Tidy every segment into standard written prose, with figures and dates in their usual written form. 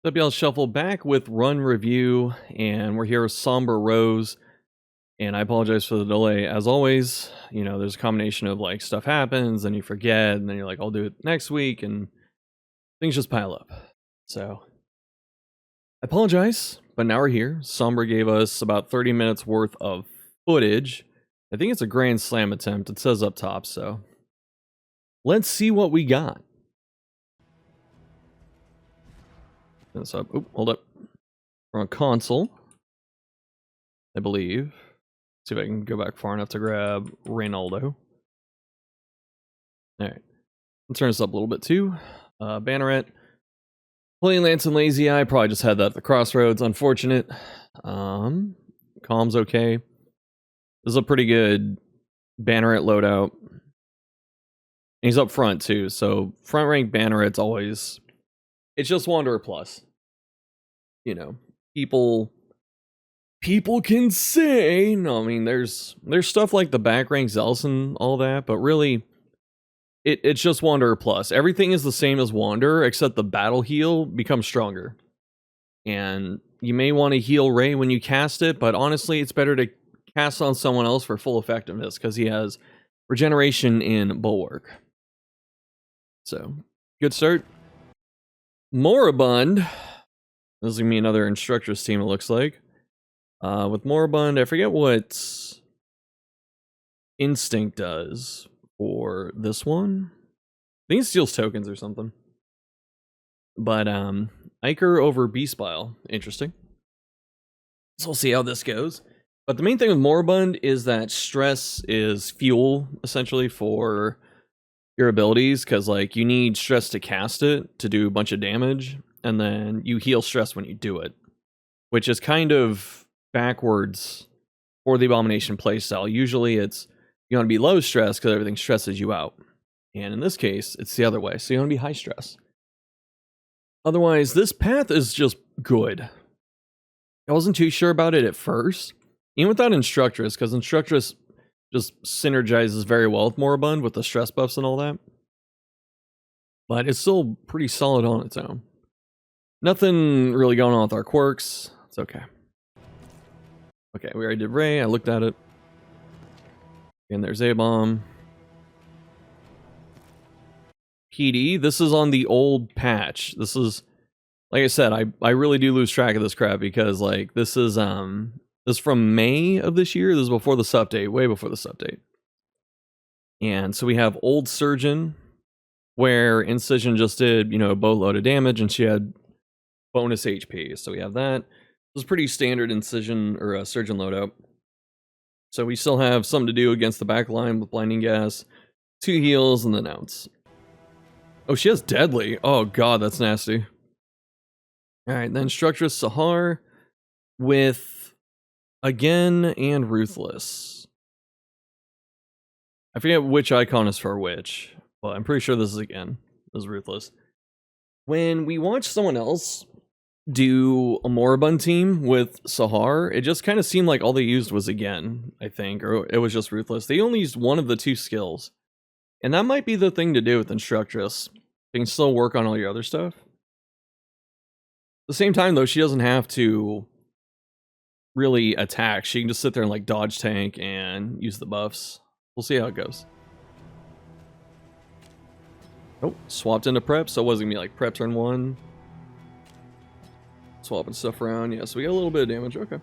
WL Shuffle back with run review, and we're here with Somber Rose. And I apologize for the delay. As always, you know, there's a combination of like stuff happens and you forget, and then you're like, I'll do it next week, and things just pile up. So I apologize, but now we're here. Somber gave us about 30 minutes worth of footage. I think it's a Grand Slam attempt. It says up top, so let's see what we got. This up. Oop, hold up. We're on console, I believe. See if I can go back far enough to grab Reynaldo. Alright. Let's turn this up a little bit too. Banneret. Playing Lance and Lazy Eye. Probably just had that at the crossroads. Unfortunate. Calm's okay. This is a pretty good Banneret loadout. And he's up front too. So front rank Banneret's always... It's just Wanderer Plus. You know, people can say, no, I mean, there's stuff like the back rank Zealous and all that, but really, it's just Wanderer Plus. Everything is the same as Wanderer, except the battle heal becomes stronger. And you may want to heal Ray when you cast it, but honestly, it's better to cast on someone else for full effectiveness, because he has regeneration in Bulwark. So, good start. Moribund. This is going to be another Instructrice team, it looks like. With Moribund, I forget what Instinct does for this one. I think it steals tokens or something. But, Iker over Beastbile. Interesting. So we'll see how this goes. But the main thing with Moribund is that stress is fuel, essentially, for your abilities. Because, like, you need stress to cast it to do a bunch of damage. And then you heal stress when you do it. Which is kind of backwards for the Abomination playstyle. Usually it's you want to be low stress because everything stresses you out. And in this case, it's the other way. So you want to be high stress. Otherwise, this path is just good. I wasn't too sure about it at first. Even without Instructrice, because Instructrice just synergizes very well with Moribund with the stress buffs and all that. But it's still pretty solid on its own. Nothing really going on with our quirks. It's okay. Okay, we already did Ray. I looked at it. And there's A-Bomb. PD. This is on the old patch. This is, like I said, I really do lose track of this crap because, like, this is from May of this year. This is before this update, way before this update. And so we have Old Surgeon, where Incision just did, you know, a boatload of damage, and she had bonus HP. So we have that. This is pretty standard Incision or Surgeon loadout. So we still have something to do against the back line with Blinding Gas, 2 heals, and then outs. Oh, she has Deadly. Oh god, that's nasty. Alright, then Instructrice Sahar with Again and Ruthless. I forget which icon is for which, but I'm pretty sure this is Again. This is Ruthless. When we watch someone else do a Moribund team with Sahar, it just kind of seemed like all they used was Again, I think, or it was just Ruthless. They only used one of the 2 skills. And that might be the thing to do with Instructrice. You can still work on all your other stuff. At the same time, though, she doesn't have to really attack. She can just sit there and like dodge tank and use the buffs. We'll see how it goes. Oh, swapped into prep, so it wasn't gonna be like prep turn 1. Swapping stuff around. Yeah, so we got a little bit of damage. Okay.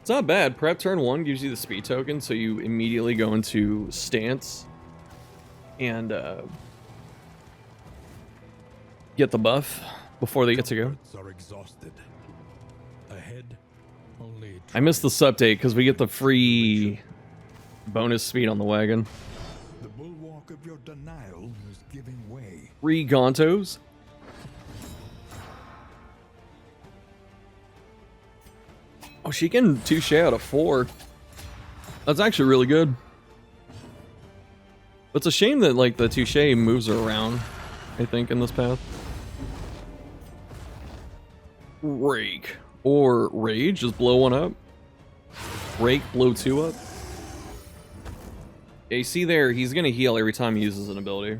It's not bad. Prep turn 1 gives you the speed token, so you immediately go into stance and get the buff before they get to go. I missed this update because we get the free bonus speed on the wagon. The bulwark of your denial is giving way. 3 Gontos. Oh, she can touche out of 4. That's actually really good. It's a shame that, like, the touche moves her around, I think, in this path. Rake. Or Rage, just blow 1 up. Rake, blow 2 up. Yeah, you see there, he's gonna heal every time he uses an ability.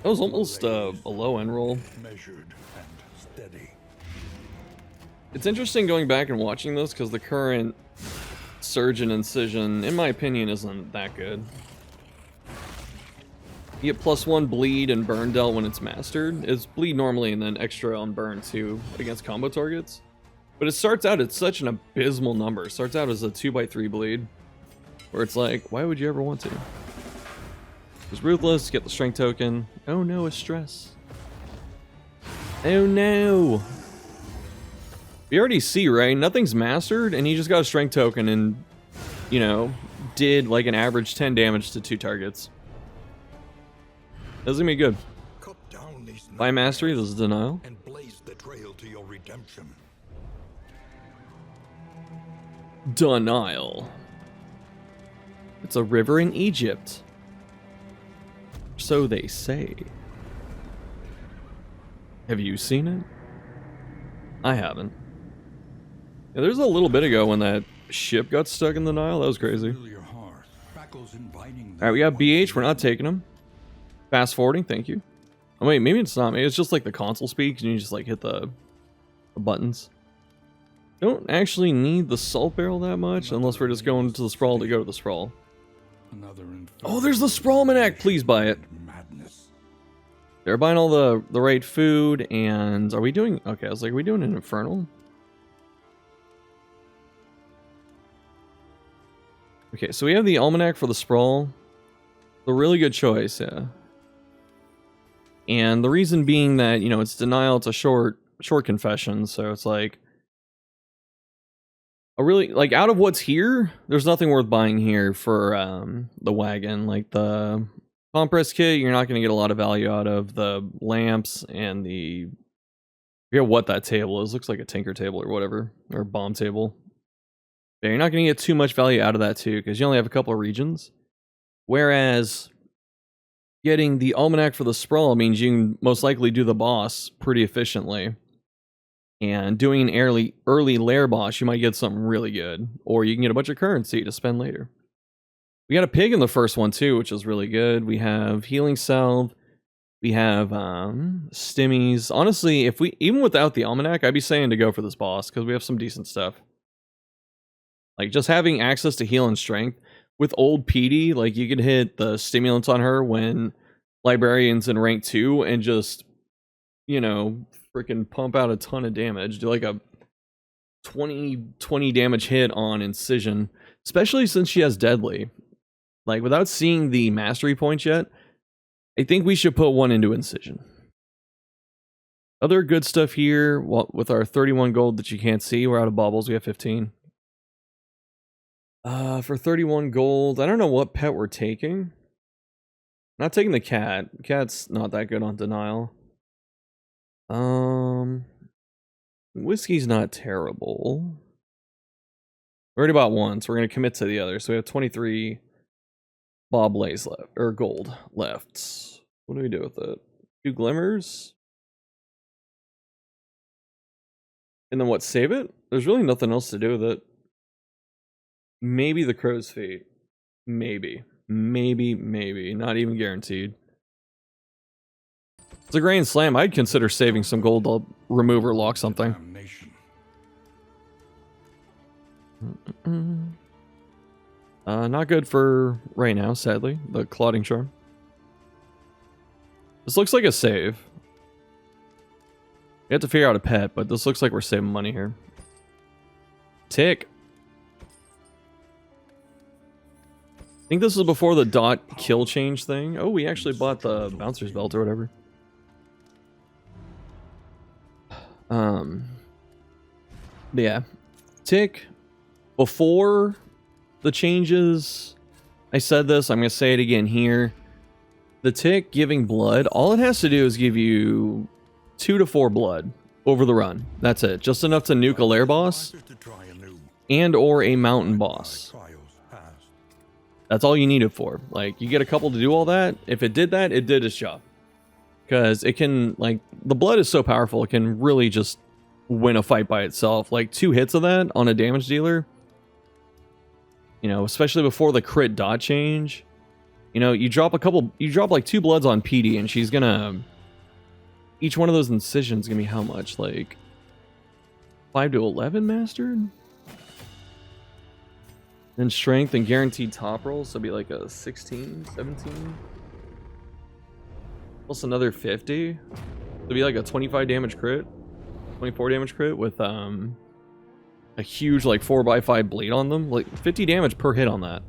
That was almost a low end roll. Measured and steady. It's interesting going back and watching this because the current Surge and Incision, in my opinion, isn't that good. You get +1 bleed and burn dealt when it's mastered. It's bleed normally and then extra on burn too against combo targets. But it starts out at such an abysmal number. It starts out as a 2x3 bleed. Where it's like, why would you ever want to? It's Ruthless, get the strength token. Oh no, it's stress. Oh no! You already see, right? Nothing's mastered, and he just got a strength token and, you know, did like an average 10 damage to 2 targets. That's gonna be good. Cut down these By mastery, this is denial. and blaze the trail to your redemption. Denial. It's a river in Egypt. So they say. Have you seen it? I haven't. Yeah, there's a little bit ago when that ship got stuck in the Nile. That was crazy. Alright, we got BH. We're not taking them. Fast forwarding, thank you. Oh wait, maybe it's not. Maybe it's just like the console speak and you just like hit the buttons. Don't actually need the salt barrel that much unless we're just going to the sprawl to go to the sprawl. Oh, there's the Sprawlmanac. Please buy it. Madness. They're buying all the right food, and are we doing... Okay, I was like, are we doing an Infernal? Okay, so we have the Almanac for the Sprawl. A really good choice, yeah. And the reason being that, you know, it's denial, it's a short confession, so it's like... A really, like, out of what's here, there's nothing worth buying here for the wagon. Like, the compress kit, you're not going to get a lot of value out of. The lamps and the... I forget what that table is. Looks like a tinker table or whatever. Or a bomb table. Yeah, you're not going to get too much value out of that, too, because you only have a couple of regions. Whereas, getting the Almanac for the Sprawl means you can most likely do the boss pretty efficiently. And doing an early lair boss, you might get something really good. Or you can get a bunch of currency to spend later. We got a pig in the first one too, which is really good. We have healing salve. We have stimmies. Honestly, if we even without the Almanac, I'd be saying to go for this boss because we have some decent stuff. Like just having access to heal and strength. With old PD, like you could hit the stimulants on her when Librarian's in rank 2 and just, you know, freaking pump out a ton of damage. Do like a 20 damage hit on Incision, especially since she has Deadly. Like without seeing the mastery points yet, I think we should put one into Incision. Other good stuff here, with our 31 gold that you can't see, we're out of baubles, we have 15. For 31 gold, I don't know what pet we're taking. Not taking the cat. Cat's not that good on denial. Whiskey's not terrible. We already bought one, so we're gonna commit to the other. So we have 23 Bob Lays left, or gold left. What do we do with it? 2 glimmers? And then what, save it? There's really nothing else to do with it. Maybe the crow's feet. Maybe. Maybe. Not even guaranteed. It's a grand slam. I'd consider saving some gold to remove or lock something. Not good for right now, sadly. The Clotting Charm. This looks like a save. We have to figure out a pet, but this looks like we're saving money here. Tick. I think this is before the dot kill change thing. Oh, we actually bought the bouncer's belt or whatever. But yeah, Tick, before the changes, I said this, I'm going to say it again here. The Tick giving blood, all it has to do is give you 2 to 4 blood over the run. That's it. Just enough to nuke a lair boss and or a mountain boss. That's all you need it for. Like, you get a couple to do all that. If it did that, it did its job. Because it can, like, the blood is so powerful, it can really just win a fight by itself. Like, 2 hits of that on a damage dealer, you know, especially before the crit dot change, You know, you drop like 2 bloods on PD, and she's gonna... Each one of those incisions gonna be how much? Like 5 to 11 mastered? Then strength and guaranteed top roll, so it'd be like a 16, 17? Plus another 50. It'd be like a 25 damage crit. 24 damage crit with a huge like 4x5 blade on them. Like 50 damage per hit on that.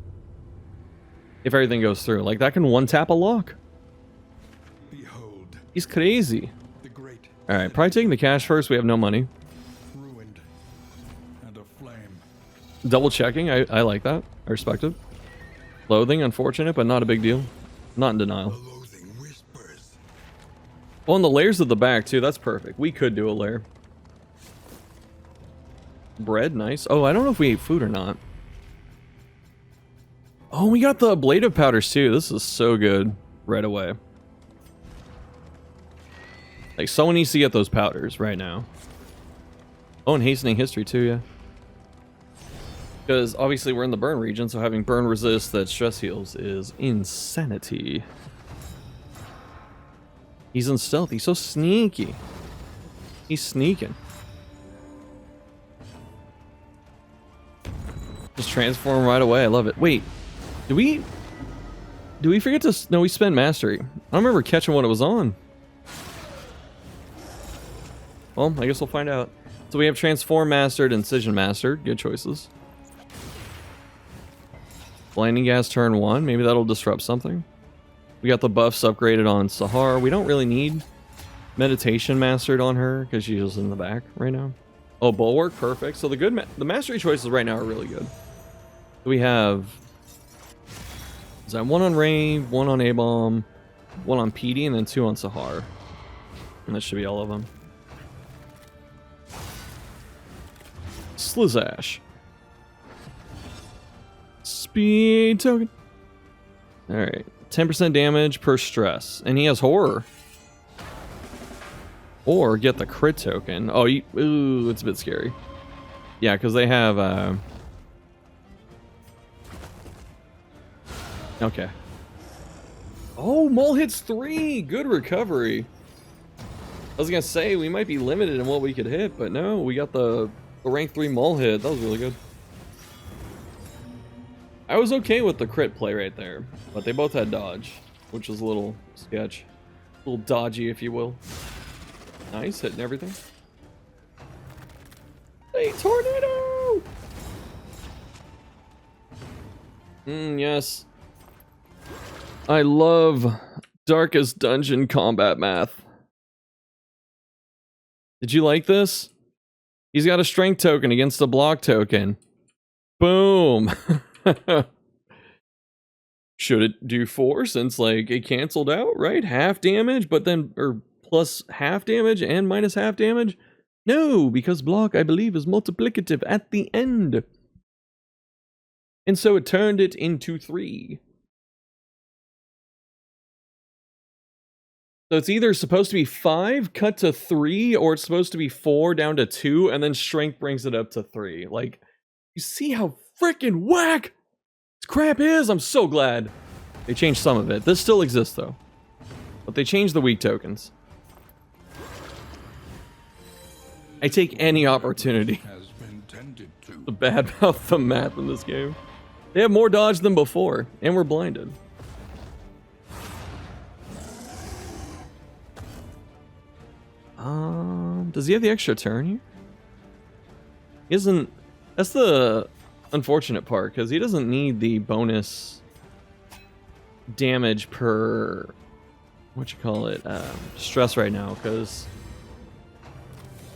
If everything goes through. Like that can one tap a lock. Behold, He's crazy. the great Alright, probably taking the cash first. We have no money. ruined and aflame. Double checking. I like that. I respect it. Loathing, unfortunate, but not a big deal. Not in denial. The loathing whispers. Oh, and the layers of the back too. That's perfect. We could do a layer. Bread, nice. Oh, I don't know if we ate food or not. Oh, we got the ablative powders too. This is so good right away. Like, someone needs to get those powders right now. Oh, and hastening history too, yeah. Because obviously we're in the burn region, so having burn resist that stress heals is insanity. He's in stealth. He's so sneaky. He's sneaking. Just transform right away. I love it. Wait, do we forget to... No, we spent mastery. I don't remember catching what it was on. Well, I guess we'll find out. So we have transform mastered, incision mastered. Good choices. Blinding gas turn 1. Maybe that'll disrupt something. We got the buffs upgraded on Sahar. We don't really need meditation mastered on her because she's just in the back right now. Oh, bulwark, perfect. So the mastery choices right now are really good. We have... Is that 1 on Ray, 1 on A-Bomb, 1 on PD, and then 2 on Sahar. And that should be all of them. Slizash. Speed token. Alright. 10% damage per stress. And he has horror. Or get the crit token. Oh, ooh, it's a bit scary. Yeah, because they have... Okay. Oh, Mole hits 3! Good recovery. I was going to say, we might be limited in what we could hit, but no, we got the rank 3 Mole hit. That was really good. I was okay with the crit play right there, but they both had dodge, which was a little sketch. A little dodgy, if you will. Nice, hitting everything. Hey, tornado! Yes. I love Darkest Dungeon combat math. Did you like this? He's got a strength token against a block token. Boom! Should it do 4 since, like, it canceled out, right? Half damage, but then, or plus half damage and minus half damage? No, because block, I believe, is multiplicative at the end. And so it turned it into 3. So it's either supposed to be 5, cut to 3, or it's supposed to be 4 down to 2, and then strength brings it up to 3. Like, you see how freaking whack this crap is? I'm so glad they changed some of it. This still exists, though. But they changed the weak tokens. I take any opportunity to badmouth the math in this game. They have more dodge than before, and we're blinded. Does he have the extra turn here? He isn't. That's the unfortunate part, because he doesn't need the bonus damage per stress right now, because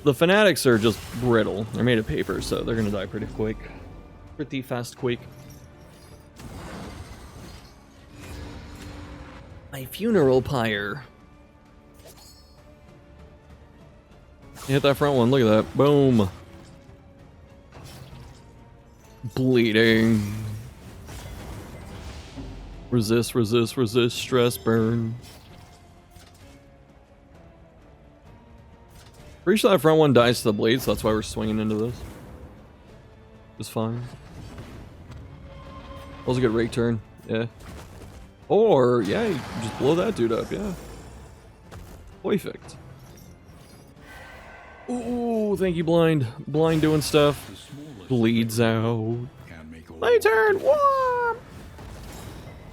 the fanatics are just brittle. They're made of paper, so they're gonna die pretty quick. Pretty fast quick. My funeral pyre. Hit that front one, look at that. Boom. Bleeding. Resist, resist, resist, stress, burn. Pretty sure that front one dies to the blade, so that's why we're swinging into this. It's fine. That was a good rake turn, yeah. Or, yeah, you just blow that dude up, yeah. Perfect. Ooh, thank you, Blind. Blind doing stuff. Bleeds out. My turn! Whoa!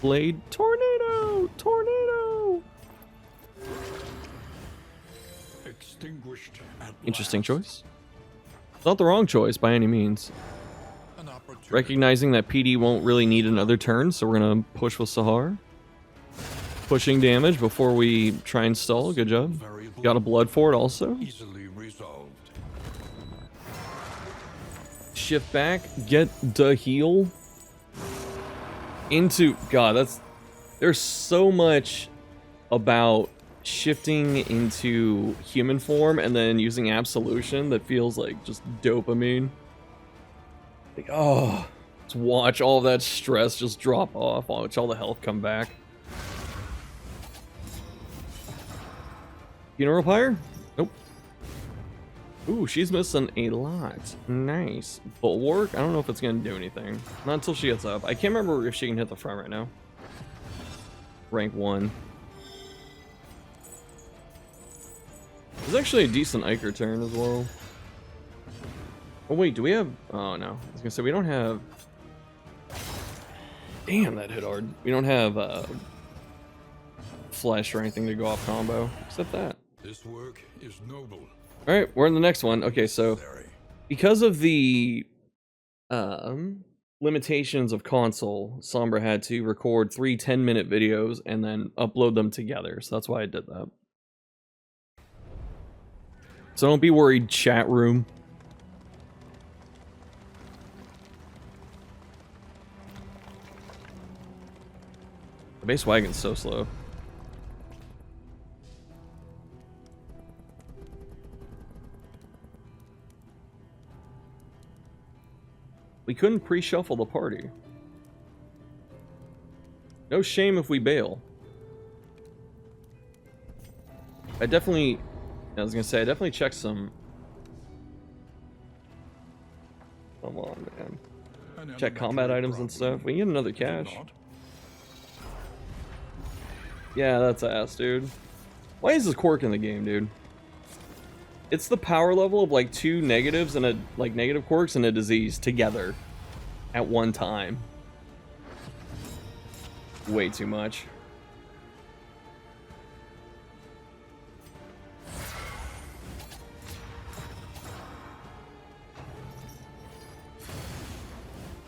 Blade tornado! Tornado! Extinguished at Interesting last. choice. Not the wrong choice by any means. An opportunity. Recognizing that PD won't really need another turn, so we're gonna push with Sahar. Pushing damage before we try and stall. Good job. Got a blood for it also. Easily resolved. Shift back. Get the heal. Into... God, that's... There's so much about shifting into human form and then using absolution that feels like just dopamine. Like, oh, just watch all that stress just drop off, watch all the health come back. Funeral pyre? Nope. Ooh, she's missing a lot. Nice. Bulwark? I don't know if it's gonna do anything. Not until she gets up. I can't remember if she can hit the front right now. Rank 1. There's actually a decent Iker turn as well. Oh wait, do we have... Oh no. I was gonna say we don't have... Damn, that hit hard. We don't have flesh or anything to go off combo. Except that. This work is noble. Alright, we're in the next one. Okay, so... Because of the... limitations of console, Sombra had to record 3 10-minute videos and then upload them together. So that's why I did that. So don't be worried, chat room. The base wagon's so slow. We couldn't pre-shuffle the party. No shame if we bail. I was gonna say, I definitely checked some... Come on, man. Check combat items and stuff. We can get another cache. Yeah, that's ass, dude. Why is this quirk in the game, dude? It's the power level of like 2 negatives and a like negative quirks and a disease together at one time. Way too much.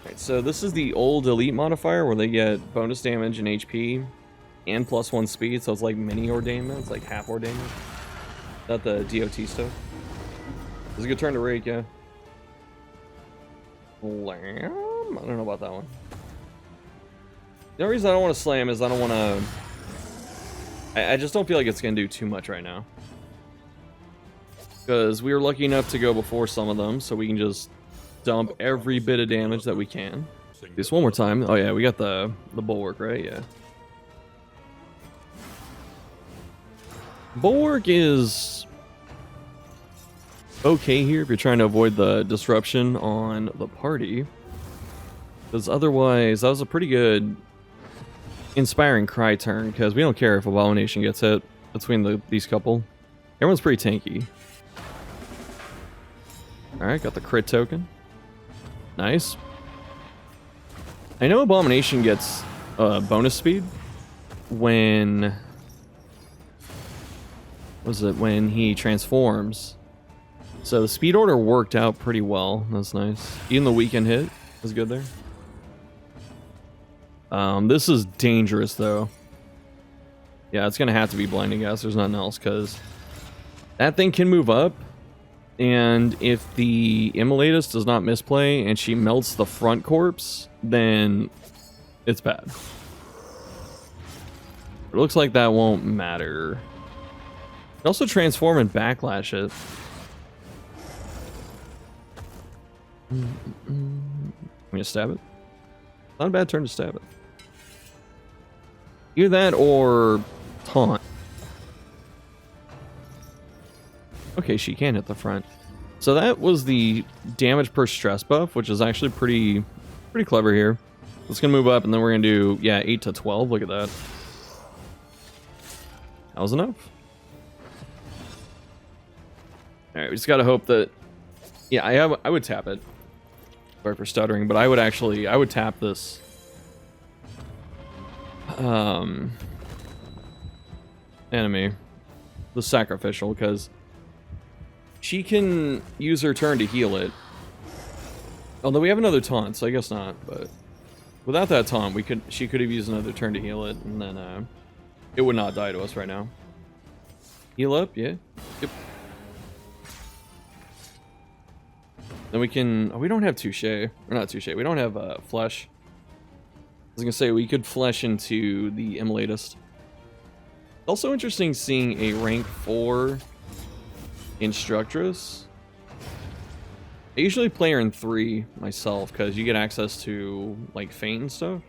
Alright, so this is the old elite modifier where they get bonus damage and HP and +1 speed, so it's like mini ordainment, it's like half ordainment. Not the DOT stuff. It's a good turn to rake, yeah. Slam? I don't know about that one. The only reason I don't want to slam is I don't want to... I just don't feel like it's going to do too much right now. Because we were lucky enough to go before some of them, so we can just dump every bit of damage that we can. Do this one more time. Oh yeah, we got the bulwark, right? Yeah. Bulwark is okay here if you're trying to avoid the disruption on the party. Because otherwise, that was a pretty good inspiring cry turn, because we don't care if Abomination gets hit between these couple. Everyone's pretty tanky. Alright, got the crit token. Nice. I know Abomination gets bonus speed when... was it when he transforms? So the speed order worked out pretty well. That's nice. Even the weekend hit was good there. This is dangerous though. Yeah, it's gonna have to be blinding gas. There's nothing else, because that thing can move up, and if the Immolatus does not misplay and she melts the front corpse, then it's bad. It looks like that won't matter. It also transform and backlash it. I'm gonna stab it. Not a bad turn to stab it. Either that or taunt. Okay, she can hit the front. So that was the damage per stress buff, which is actually pretty clever here. It's gonna move up, and then we're gonna do, yeah, 8 to 12. Look at that. That was enough. Alright, we just gotta hope that... Yeah, I would tap it. Sorry for stuttering, but I would tap this. Enemy. The sacrificial, because she can use her turn to heal it. Although we have another taunt, so I guess not, but... Without that taunt, she could have used another turn to heal it, and then, it would not die to us right now. Heal up, yeah. Yep. Then we can... Oh, we don't have touche. Or not touche. We don't have flesh. I was gonna say, we could flesh into the immolatist. Also interesting seeing a rank 4 instructrice. I usually play her in 3 myself, because you get access to, like, feint and stuff.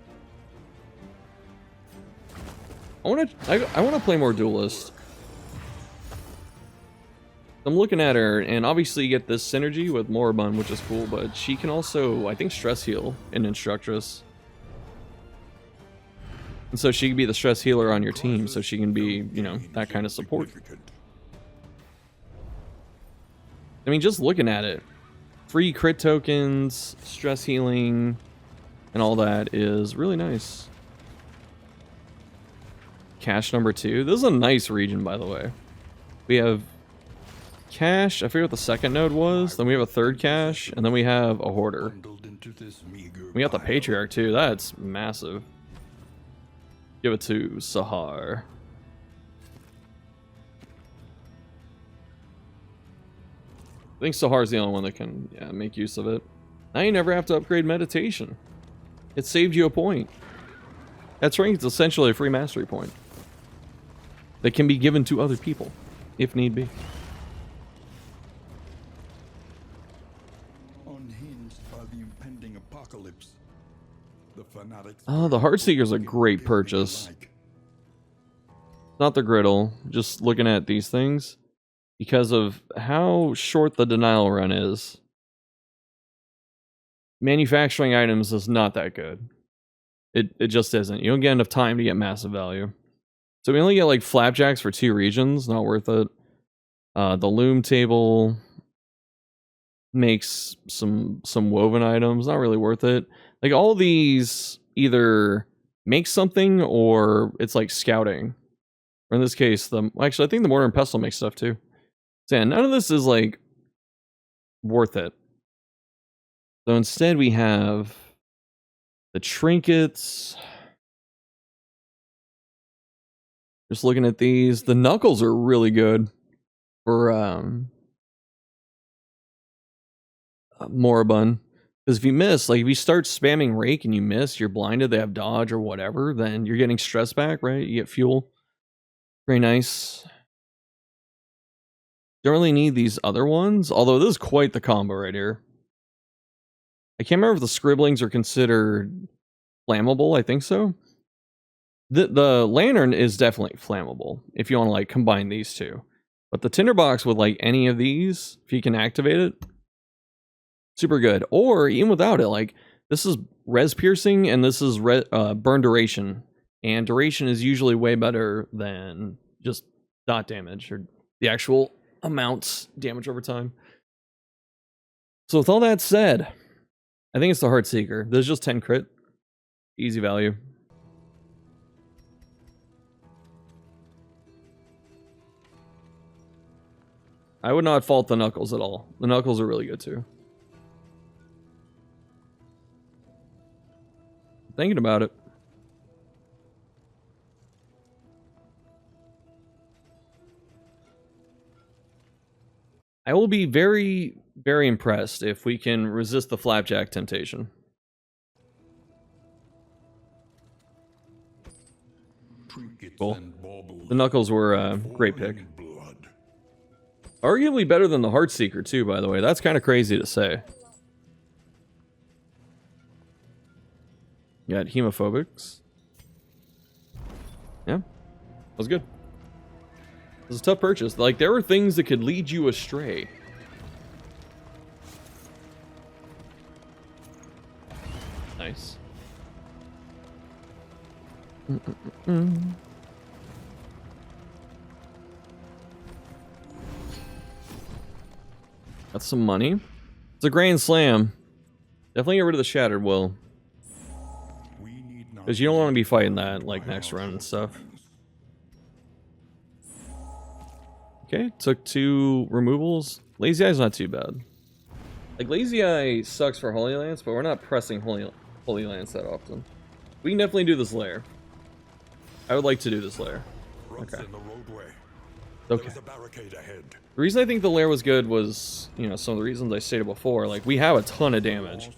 I wanna play more duelist. I'm looking at her, and obviously you get this synergy with Moribund, which is cool, but she can also, I think, stress heal in Instructrice. And so she can be the stress healer on your team, so she can be, you know, that kind of support. I mean, just looking at it, free crit tokens, stress healing, and all that is really nice. Cache number 2. This is a nice region, by the way. We have cache, I forget what the second node was, then we have a third cache, and then we have a hoarder. We got the patriarch too, that's massive. Give it to Sahar. I think Sahar's the only one that can, yeah, make use of it. Now you never have to upgrade meditation. It saved you a point. That's right, it's essentially a free mastery point that can be given to other people, if need be. Oh, the Heartseeker's a great purchase. Not the griddle, just looking at these things. Because of how short the denial run is. Manufacturing items is not that good. It just isn't. You don't get enough time to get massive value. So we only get like flapjacks for 2 regions, not worth it. The loom table makes some woven items, not really worth it. Like, all these either make something or it's like scouting. Or in this case, actually I think the mortar and pestle makes stuff too. So yeah, none of this is like worth it. So instead we have the trinkets. Just looking at these, the knuckles are really good for Moribund. Because if you miss, like if you start spamming rake and you miss, you're blinded, they have dodge or whatever, then you're getting stress back, right? You get fuel. Very nice. Don't really need these other ones, although this is quite the combo right here. I can't remember if the scribblings are considered flammable, I think so. The lantern is definitely flammable, if you want to like combine these two. But the tinderbox with like any of these, if you can activate it, super good. Or even without it, like this is res piercing and this is burn duration. And duration is usually way better than just dot damage or the actual amounts damage over time. So with all that said, I think it's the Heartseeker. There's just 10 crit. Easy value. I would not fault the knuckles at all. The knuckles are really good too. Thinking about it. I will be very, very impressed if we can resist the flapjack temptation. Cool. The knuckles were a great pick. Arguably better than the Heartseeker too, by the way. That's kind of crazy to say. You got hemophobics. Yeah, that was good. It was a tough purchase. Like, there were things that could lead you astray. Nice. That's some money. It's a grand slam. Definitely get rid of the Shattered Will. Because you don't want to be fighting that, like, next run and stuff. Okay, took 2 removals. Lazy Eye's not too bad. Like, Lazy Eye sucks for Holy Lance, but we're not pressing Holy Lance that often. We can definitely do this lair. I would like to do this lair. Okay. Okay. The reason I think the lair was good was, you know, some of the reasons I stated before. Like, we have a ton of damage.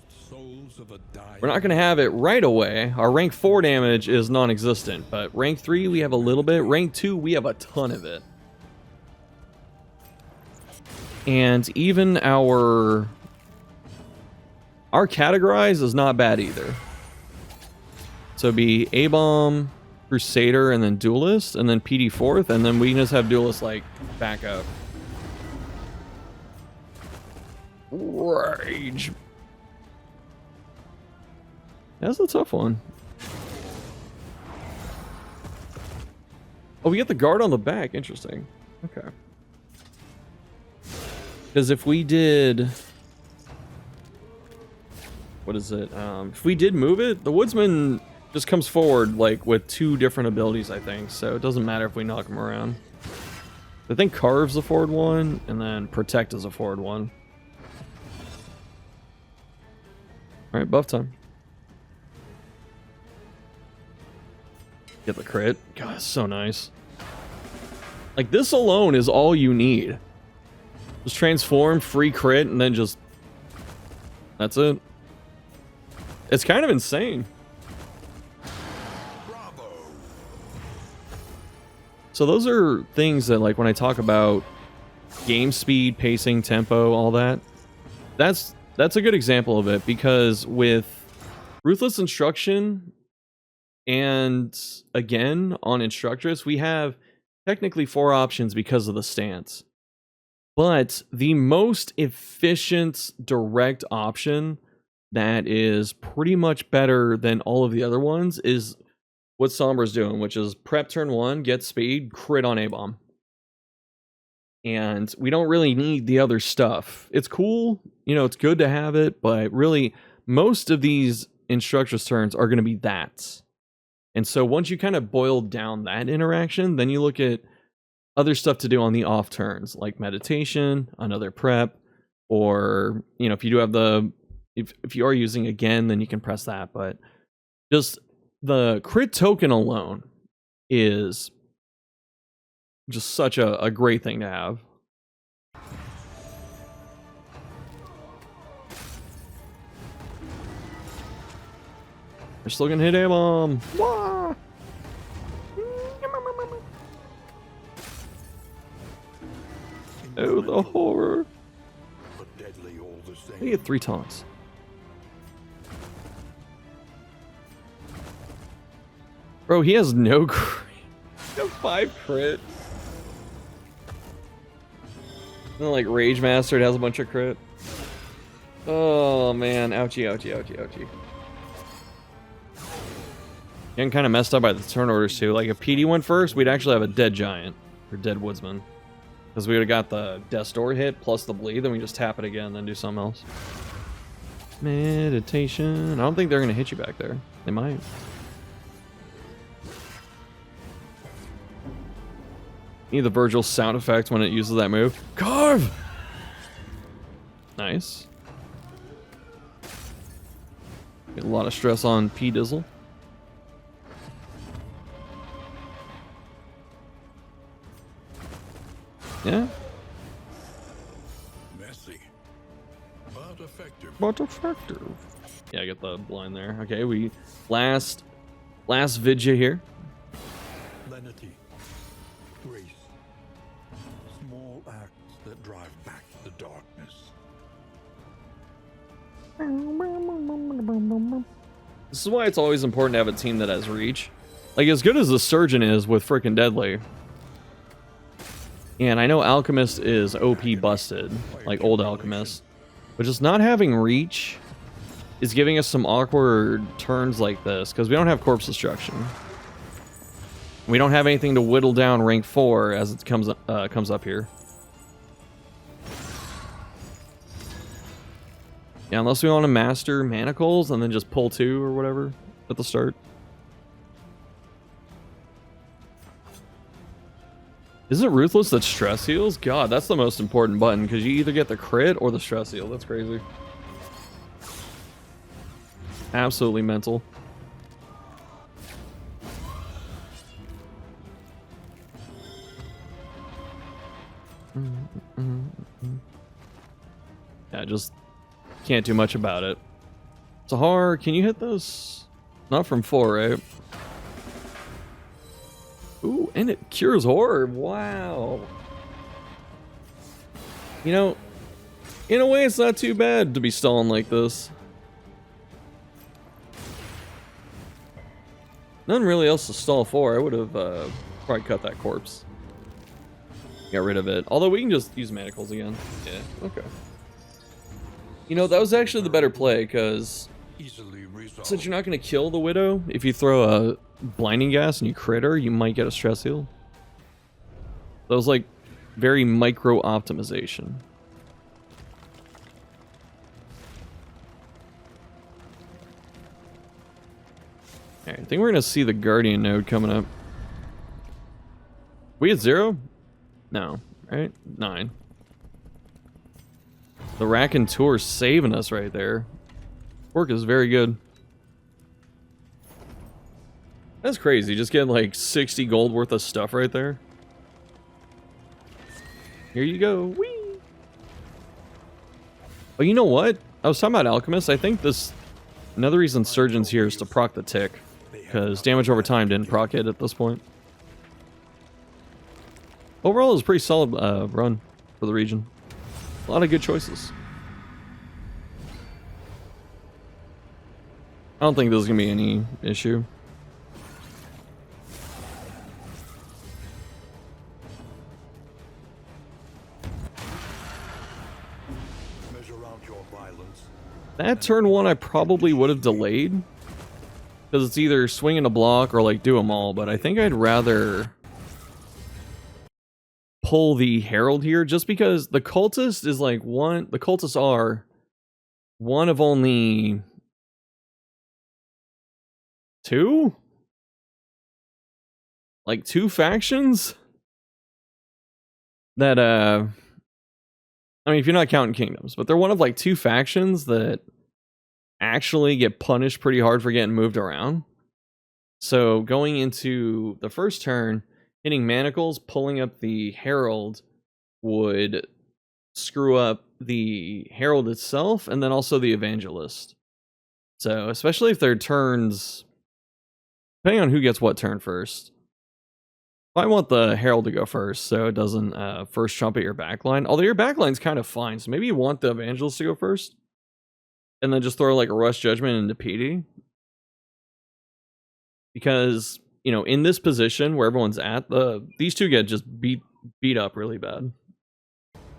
We're not going to have it right away. Our rank 4 damage is non-existent, but rank 3 we have a little bit. Rank 2 we have a ton of it. And even our categorize is not bad either. So it'd be A-Bomb, Crusader, and then Duelist, and then PD 4th, and then we can just have Duelist, like, back up. Rage. That's a tough one. Oh, we get the guard on the back. Interesting. Okay. Because if we did... What is it? If we did move it, the Woodsman just comes forward, like, with 2 different abilities, I think. So it doesn't matter if we knock him around. I think Carve's a forward one, and then Protect is a forward one. Alright, buff time. Get the crit. God, it's so nice. Like, this alone is all you need. Just transform, free crit, and then just... That's it. It's kind of insane. Bravo. So those are things that, like, when I talk about game speed, pacing, tempo, all that, that's a good example of it, because with Ruthless Instruction and, again, on Instructrice, we have technically 4 options because of the stance. But the most efficient, direct option that is pretty much better than all of the other ones is what Sombra's doing, which is prep turn 1, get speed, crit on A-Bomb. And we don't really need the other stuff. It's cool, you know, it's good to have it, but really, most of these Instructrice turns are going to be that. And so once you kind of boil down that interaction, then you look at other stuff to do on the off turns, like meditation, another prep, or, you know, if you do have the... If you are using again, then you can press that, but just the crit token alone is just such a great thing to have. We're still gonna hit A-Bomb. Oh, the horror. He get 3 taunts. Bro, he has no crit. He has 5 crit. And then, like, Rage Mastered has a bunch of crit. Oh, man. Ouchie, ouchie, ouchie, ouchie. Getting kind of messed up by the turn orders, too. Like, if PD went first, we'd actually have a dead Giant. Or dead Woodsman. Because we would have got the Death's Door hit plus the bleed, then we just tap it again, then do something else. Meditation. I don't think they're going to hit you back there. They might. Need the Virgil sound effect when it uses that move. Carve! Nice. Get a lot of stress on P-Dizzle. Yeah. Messy, but effective. But effective. Yeah, I get the blind there. Okay, we last vidya here. Lenity, grace, small acts that drive back the darkness. This is why it's always important to have a team that has reach. Like, as good as the Surgeon is with frickin' Deadly. And I know Alchemist is OP busted, like old Alchemist. But just not having reach is giving us some awkward turns like this, because we don't have Corpse Destruction. We don't have anything to whittle down rank 4 as it comes up here. Yeah, unless we want to master manacles and then just pull 2 or whatever at the start. Isn't Ruthless that stress heals? God, that's the most important button because you either get the crit or the stress heal. That's crazy. Absolutely mental. Yeah, just can't do much about it. Sahar, can you hit this? Not from 4, right? Ooh, and it cures horror. Wow. You know, in a way, it's not too bad to be stalling like this. Nothing really else to stall for. I would have probably cut that corpse. Got rid of it. Although we can just use manacles again. Yeah, okay. You know, that was actually the better play, because since you're not going to kill the Widow, if you throw a blinding gas and you crit her, you might get a stress heal. That was like very micro optimization. Alright, I think we're going to see the Guardian node coming up. We at 0? No, right? 9. The Rack and Tour saving us right there. Work is very good. That's crazy, just getting like 60 gold worth of stuff right there. Here you go. Whee! Oh, you know what? I was talking about Alchemist. I think this... Another reason Surgeon's here is to proc the tick. Because damage over time didn't proc it at this point. Overall, it was a pretty solid run for the region. A lot of good choices. I don't think there's going to be any issue. That turn 1 I probably would have delayed. Because it's either swinging a block or like do them all. But I think I'd rather pull the Herald here, just because the cultist is like one. The cultists are one of only 2, like 2 factions that I mean, if you're not counting kingdoms, but they're one of like 2 factions that actually get punished pretty hard for getting moved around. So going into the first turn, hitting manacles, pulling up the Herald would screw up the Herald itself and then also the Evangelist. So especially if their turns, depending on who gets what turn first. I want the Herald to go first so it doesn't first trumpet your backline. Although your backline's kind of fine, so maybe you want the Evangelist to go first. And then just throw like a Rush Judgment into PD. Because, you know, in this position where everyone's at, these two get just beat up really bad.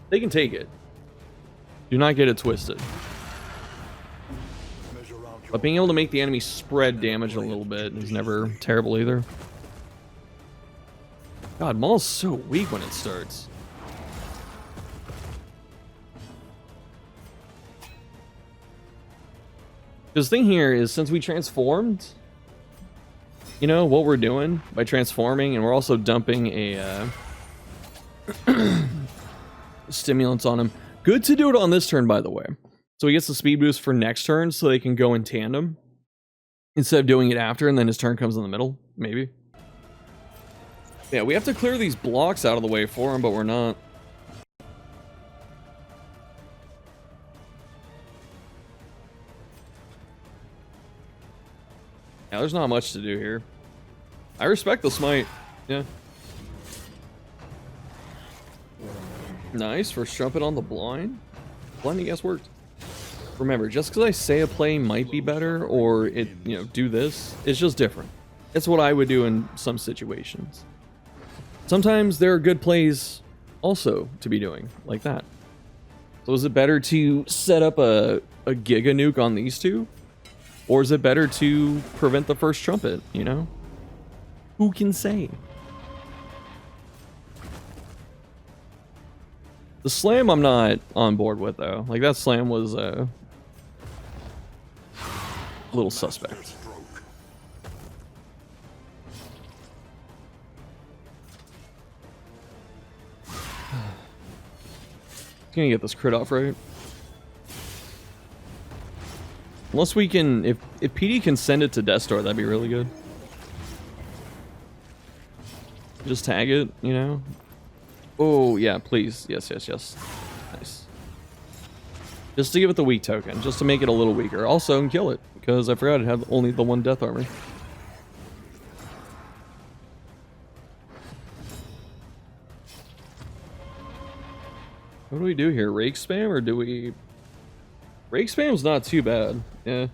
They can take it. Do not get it twisted. But being able to make the enemy spread damage a little bit is never terrible either. God, Maul's so weak when it starts. This thing here is, since we transformed, you know, what we're doing by transforming, and we're also dumping a stimulants on him. Good to do it on this turn, by the way. So he gets the speed boost for next turn, so they can go in tandem. Instead of doing it after, and then his turn comes in the middle, maybe. Yeah, we have to clear these blocks out of the way for him, but we're not. Yeah, there's not much to do here. I respect the smite. Yeah. Nice, first trumpet on the blind. Blinding guess worked. Remember, just because I say a play might be better, or it, you know, do this, it's just different. It's what I would do in some situations. Sometimes there are good plays also to be doing, like that. So is it better to set up a Giga Nuke on these two? Or is it better to prevent the first trumpet, you know? Who can say? The slam I'm not on board with though. Like that slam was a little suspect. Gonna get this crit off right. Unless we can, if PD can send it to Death Star, that'd be really good. Just tag it, you know. Oh yeah, please, yes, yes, yes. Nice. Just to give it the weak token, just to make it a little weaker. Also, kill it because I forgot it had only the one death armor. What do we do here? Rake spam or do we... Rake spam's not too bad. Yeah.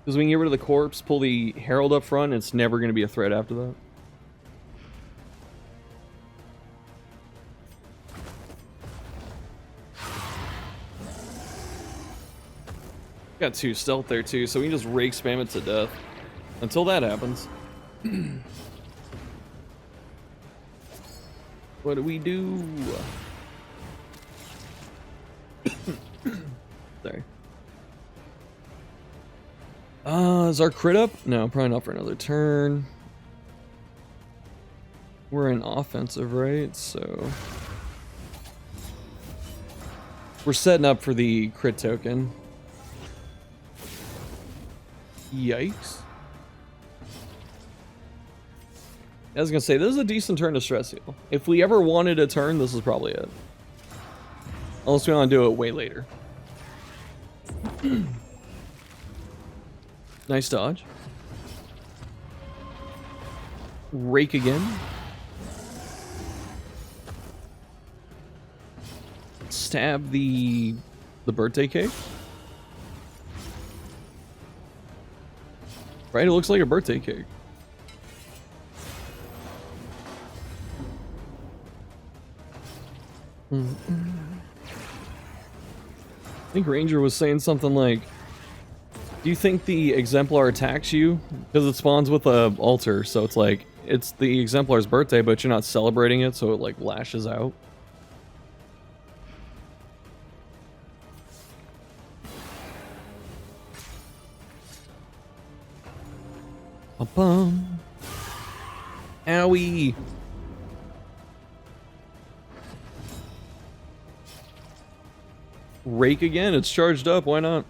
Because we can get rid of the corpse, pull the herald up front, and it's never going to be a threat after that. Got 2 stealth there too, so we can just rake spam it to death. Until that happens. What do we do? Sorry. Is our crit up? No, probably not for another turn. We're in offensive, right? So we're setting up for the crit token. Yikes. I was gonna say, this is a decent turn to stress heal. If we ever wanted a turn, this is probably it. Unless we want to do it way later. Nice dodge. Rake again. Stab the birthday cake. Right, it looks like a birthday cake. I think Ranger was saying something like, do you think the exemplar attacks you? Because it spawns with a altar, so it's like, it's the exemplar's birthday, but you're not celebrating it, so it like lashes out. Bum. Owie. Rake again, it's charged up, why not?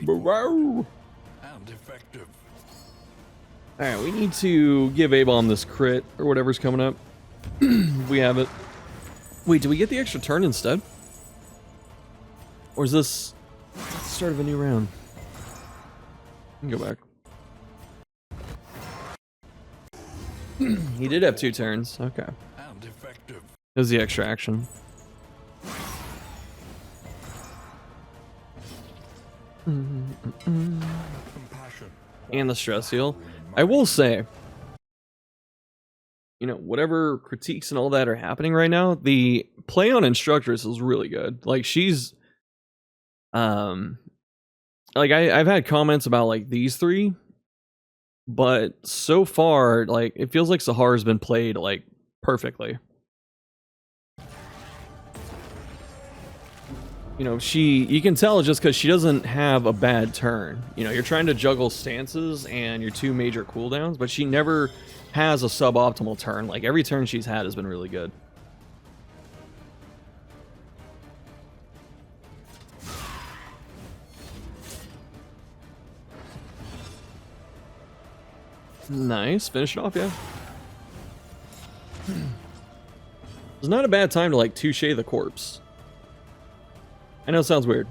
Wow. And effective. Alright, we need to give A-Bomb this crit, or whatever's coming up. We have it. Wait, do we get the extra turn instead? Or is this the start of a new round? Go back. He did have 2 turns, okay. And effective. It was the extra action. Compassion. And the stress heal. I will say, you know, whatever critiques and all that are happening right now, the play on instructrice is really good. Like she's like I've had comments about like these 3, but so far like it feels like Sahara's been played like perfectly. You know, you can tell just because she doesn't have a bad turn. You know, you're trying to juggle stances and your 2 major cooldowns, but she never has a suboptimal turn. Like, every turn she's had has been really good. Nice. Finish it off, yeah. It's not a bad time to, like, touche the corpse. I know it sounds weird.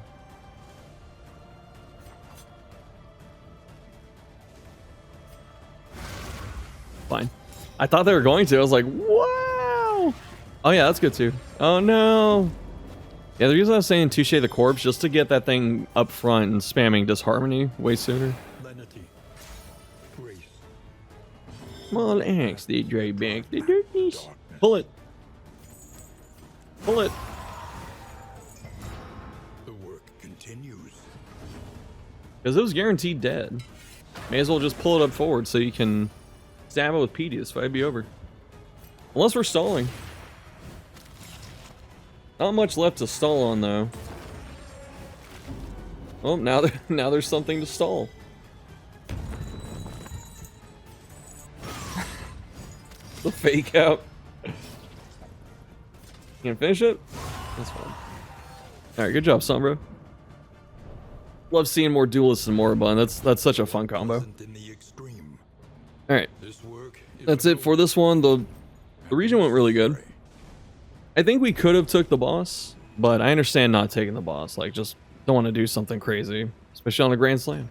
Fine. I thought they were going to. I was like, wow. Oh, yeah, that's good too. Oh, no. Yeah, the reason I was saying touche the corpse just to get that thing up front and spamming disharmony way sooner. Lenity. Grace. Small axe, they drag back the darkness. Pull it. Pull it. The work continues. Because it was guaranteed dead. May as well just pull it up forward so you can stab it with PD. This fight would be over. Unless we're stalling. Not much left to stall on though. Well, now there's something to stall. The fake out. Can't finish it? That's fine. Alright, good job, son, bro. Love seeing more duelists and moribund. That's such a fun combo. Alright. That's it for this one. The region went really good. I think we could have took the boss, but I understand not taking the boss. Like, just don't want to do something crazy, especially on a Grand Slam.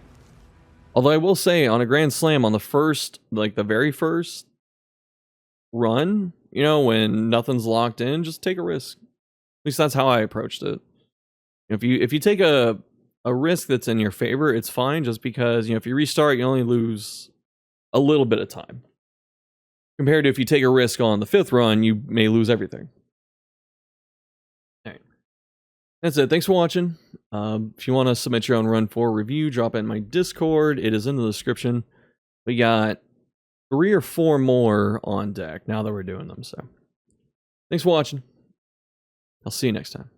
Although I will say, on a Grand Slam, on the first, like the very first run, you know, when nothing's locked in, just take a risk. At least that's how I approached it. If you take a risk that's in your favor, it's fine, just because, you know, if you restart, you only lose a little bit of time. Compared to if you take a risk on the 5th run, you may lose everything. Alright. That's it. Thanks for watching. If you want to submit your own Run 4 review, drop it in my Discord. It is in the description. We got 3 or 4 more on deck now that we're doing them, so. Thanks for watching. I'll see you next time.